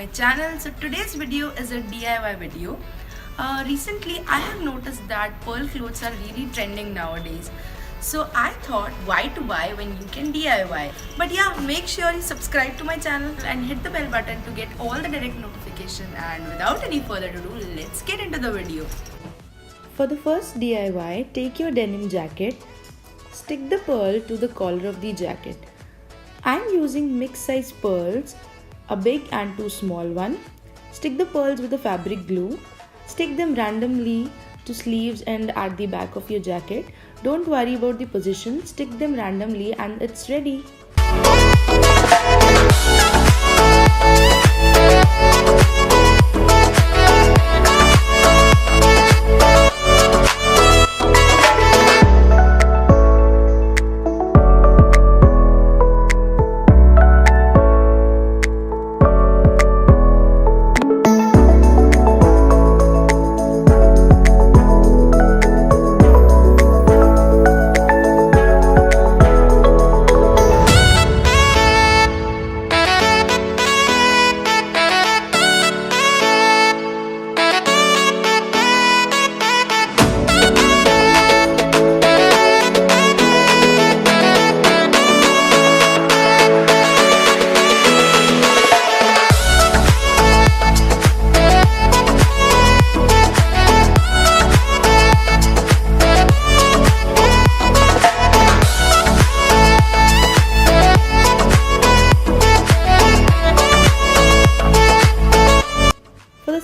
my channel. So today's video is a DIY video. Recently I have noticed that pearl clothes are really trending nowadays. So I thought, why to buy when you can DIY? But yeah, make sure you subscribe to my channel and hit the bell button to get all the direct notification. And without any further ado, let's get into the video. For the first DIY, take your denim jacket, stick the pearl to the collar of the jacket. I am using mixed size pearls, a big and two small one. Stick the pearls with a fabric glue. Stick them randomly to sleeves and at the back of your jacket. Don't worry about the position, stick them randomly and it's ready.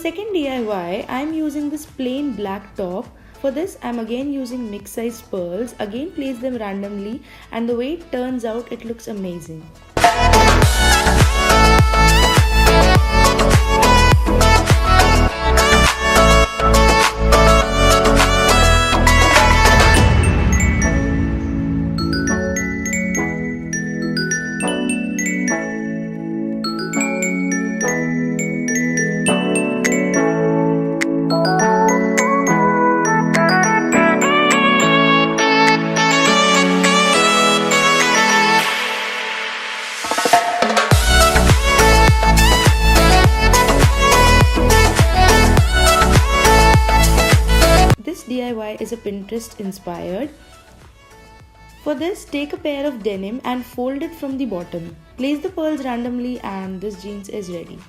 Second DIY, I am using this plain black top. For this, I am again using mixed size pearls. Again place them randomly and the way it turns out, it looks amazing. This DIY is a Pinterest inspired. For this, take a pair of denim and fold it from the bottom. Place the pearls randomly and this jeans is ready.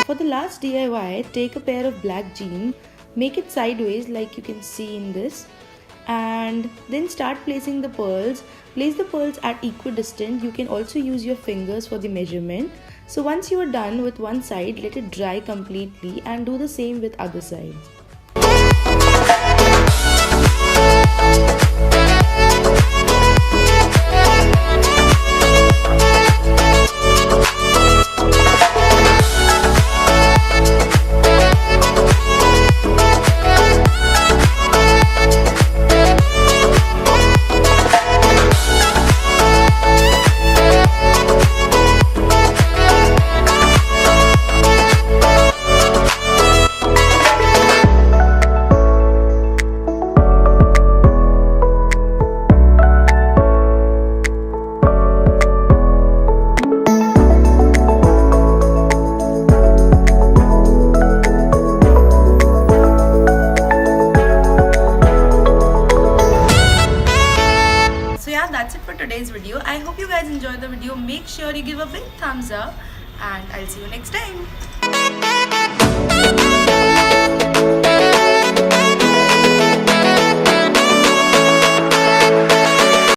For the last DIY, take a pair of black jeans, make it sideways like you can see in this, and then start placing the pearls. Place the pearls at equidistant. You can also use your fingers for the measurement. So once you are done with one side, let it dry completely and do the same with other side. today's video. I hope you guys enjoyed the video. Make sure you give a big thumbs up and I'll see you next time.